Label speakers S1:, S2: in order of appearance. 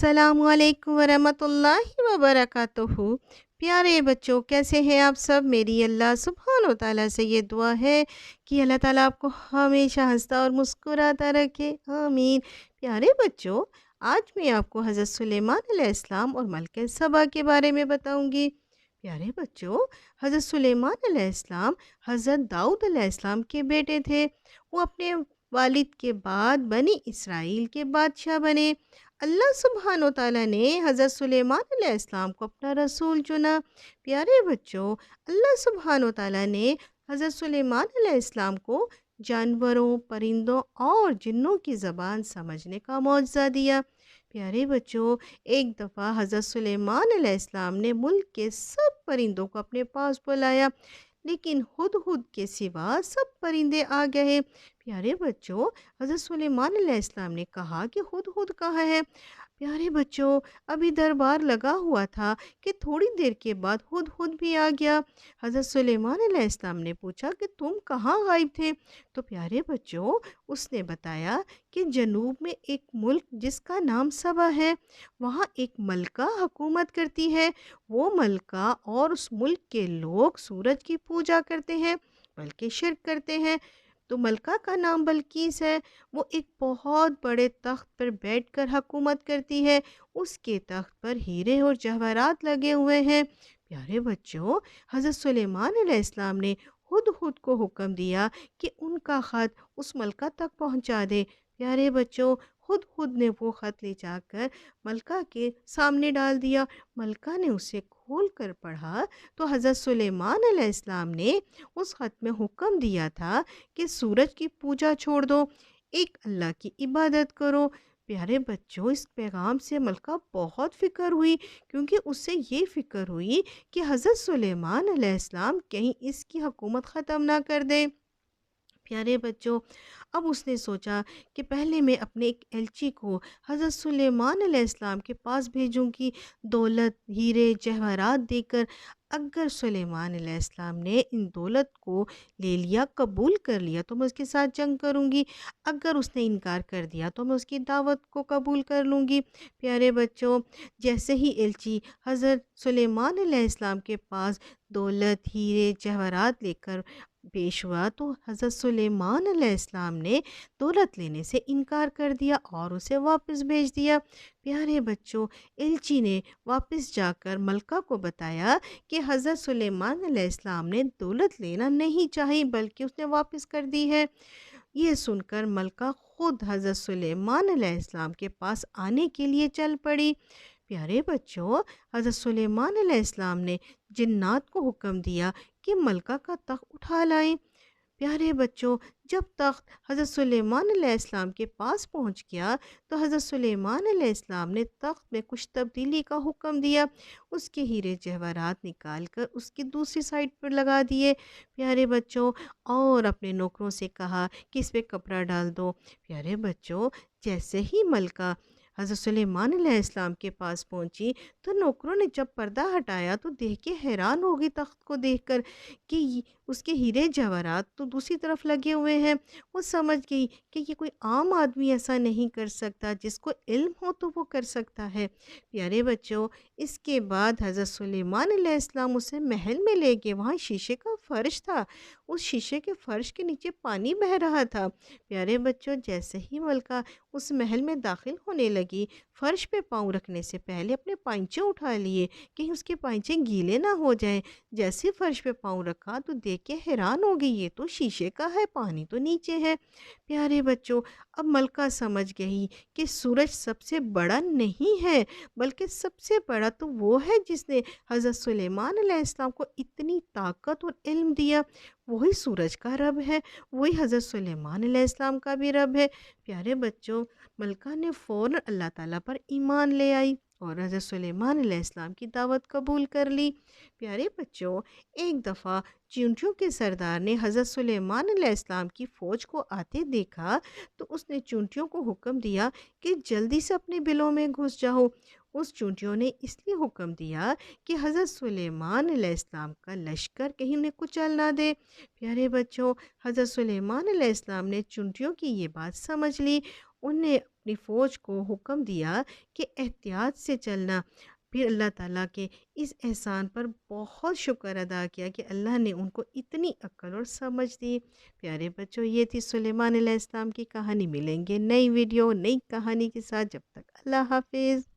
S1: अस्सलामु अलैकुम वरहमतुल्लाहि वबरकातुहू। प्यारे बच्चों, कैसे हैं आप सब? मेरी अल्लाह सुब्हान व तआला से ये दुआ है कि अल्लाह ताला आपको हमेशा हंसता और मुस्कुराता रखे, आमीन। प्यारे बच्चों, आज मैं आपको हज़रत सुलेमान अलैहिस्सलाम और मलके सबा के बारे में बताऊंगी। प्यारे बच्चों, हज़रत सुलेमान अलैहिस्सलाम हज़रत दाऊद अलैहिस्सलाम के बेटे थे। वो अपने वालिद के बाद बनी इसराइल के बादशाह बने। अल्लाह सुब्हान व तआला ने हज़रत सुलेमान अलैहिस्सलाम को अपना रसूल चुना। प्यारे बच्चों, अल्लाह सुब्हान व तआला ने हज़रत सुलेमान अलैहिस्सलाम को जानवरों, परिंदों और जिन्नों की ज़बान समझने का मौजज़ा दिया। प्यारे बच्चों, एक दफ़ा हज़रत सुलेमान अलैहिस्सलाम ने मुल्क के सब परिंदों को अपने पास बुलाया, लेकिन हुदहुद के सिवा सब परिंदे आ गए। प्यारे बच्चों, हज़रत सुलेमान अलैहिस्सलाम ने कहा कि हुदहुद कहाँ है? प्यारे बच्चों, अभी दरबार लगा हुआ था कि थोड़ी देर के बाद हुदहुद भी आ गया। हज़रत सुलेमान अलैहिस्सलाम ने पूछा कि तुम कहाँ गायब थे? तो प्यारे बच्चों, उसने बताया कि जनूब में एक मुल्क जिसका नाम सबा है, वहाँ एक मलका हुकूमत करती है। वो मलका और उस मुल्क के लोग सूरज की पूजा करते हैं, बल्कि शिर्क करते हैं। तो मलका का नाम बल्कीस है। वो एक बहुत बड़े तख्त पर बैठकर हुकूमत करती है। उसके तख्त पर हीरे और जवाहरात लगे हुए हैं। प्यारे बच्चों, हज़रत सुलेमान अलैहिस्सलाम ने हुदहुद को हुक्म दिया कि उनका ख़त उस मलका तक पहुंचा दे। प्यारे बच्चों, हुदहुद ने वो ख़त ले जाकर मलका के सामने डाल दिया। मलका ने उसे खोल कर पढ़ा तो हज़रत सुलेमान अलैहिस्सलाम ने उस ख़त में हुक्म दिया था कि सूरज की पूजा छोड़ दो, एक अल्लाह की इबादत करो। प्यारे बच्चों, इस पैगाम से मलका बहुत फ़िक्र हुई, क्योंकि उससे ये फ़िक्र हुई कि हज़रत सुलेमान अलैहिस्सलाम कहीं इसकी हुकूमत ख़त्म ना कर दे। प्यारे बच्चों, अब उसने सोचा कि पहले मैं अपने एक एलची को हज़रत सुलेमान अलैहिस्सलाम के पास भेजूंगी, दौलत, हीरे, जवाहरात देकर। अगर सुलेमान अलैहिस्सलाम ने इन दौलत को ले लिया, कबूल कर लिया, तो मैं उसके साथ जंग करूंगी। अगर उसने इनकार कर दिया तो मैं उसकी दावत को कबूल कर लूँगी। प्यारे बच्चों, जैसे ही एलची हज़रत सुलेमान अलैहिस्सलाम के पास दौलत, हीरे, जवाहरात लेकर पेश हुआ, तो हज़रत सुलेमान अलैहिस्सलाम ने दौलत लेने से इनकार कर दिया और उसे वापस भेज दिया। प्यारे बच्चों, एलची ने वापस जाकर मलका को बताया कि हज़रत सुलेमान अलैहिस्सलाम ने दौलत लेना नहीं चाही, बल्कि उसने वापस कर दी है। ये सुनकर मलका खुद हज़रत सुलेमान अलैहिस्सलाम के पास आने के लिए चल पड़ी। प्यारे बच्चों, हज़रत सुलेमान अलैहिस्सलाम ने जिन्नात को हुक्म दिया कि मलका का तख्त उठा लाएं। प्यारे बच्चों, जब तख्त हज़रत सुलेमान अलैहिस्सलाम के पास पहुंच गया, तो हज़रत सुलेमान अलैहिस्सलाम ने तख्त में कुछ तब्दीली का हुक्म दिया। उसके हीरे जवाहरात निकाल कर उसकी दूसरी साइड पर लगा दिए। प्यारे बच्चों, और अपने नौकरों से कहा कि इस पे कपड़ा डाल दो। प्यारे बच्चों, जैसे ही मलका हज़रत सुलेमान अलैहिस्सलाम के पास पहुंची, तो नौकरों ने जब पर्दा हटाया तो देख के हैरान हो गई तख्त को देखकर कि उसके हीरे जवाहरात तो दूसरी तरफ लगे हुए हैं। वो समझ गई कि ये कोई आम आदमी ऐसा नहीं कर सकता, जिसको इल्म हो तो वो कर सकता है। प्यारे बच्चों, इसके बाद हज़रत सुलेमान अलैहिस्सलाम उसे महल में ले गए। वहाँ शीशे का फ़र्श था, उस शीशे के फ़र्श के नीचे पानी बह रहा था। प्यारे बच्चों, जैसे ही मलका उस महल में दाखिल होने लगी, फ़र्श पे पाँव रखने से पहले अपने पाँचे उठा लिए, कहीं उसके पाँचे गीले ना हो जाएं। जैसे फर्श पे पाँव रखा तो देख के हैरान हो गई, ये तो शीशे का है, पानी तो नीचे है। प्यारे बच्चों, अब मलका समझ गई कि सूरज सबसे बड़ा नहीं है, बल्कि सबसे बड़ा तो वो है जिसने हज़रत सुलेमान अलैहिस्सलाम को इतनी ताकत और इल्म दिया। वही सूरज का रब है, वही हज़रत सुलेमान अलैहिस्सलाम का भी रब है। प्यारे बच्चों, मलका ने फ़ौरन अल्लाह ताला पर ईमान ले आई और हज़रत सुलेमान अलैहिस्सलाम की दावत कबूल कर ली। प्यारे बच्चों, एक दफ़ा चींटियों के सरदार ने हज़रत सुलेमान अलैहिस्सलाम की फ़ौज को आते देखा, तो उसने चींटियों को हुक्म दिया कि जल्दी से अपने बिलों में घुस जाओ। اس چونٹیوں نے اس لیے حکم دیا کہ حضرت سلیمان علیہ السلام کا لشکر کہیں انہیں کچل نہ دے۔ پیارے بچوں، حضرت سلیمان علیہ السلام نے چونٹیوں کی یہ بات سمجھ لی۔ انہیں اپنی فوج کو حکم دیا کہ احتیاط سے چلنا۔ پھر اللہ تعالیٰ کے اس احسان پر بہت شکر ادا کیا کہ اللہ نے ان کو اتنی عقل اور سمجھ دی۔ پیارے بچوں، یہ تھی سلیمان علیہ السلام کی کہانی۔ ملیں گے نئی ویڈیو نئی کہانی کے ساتھ، جب تک اللہ حافظ۔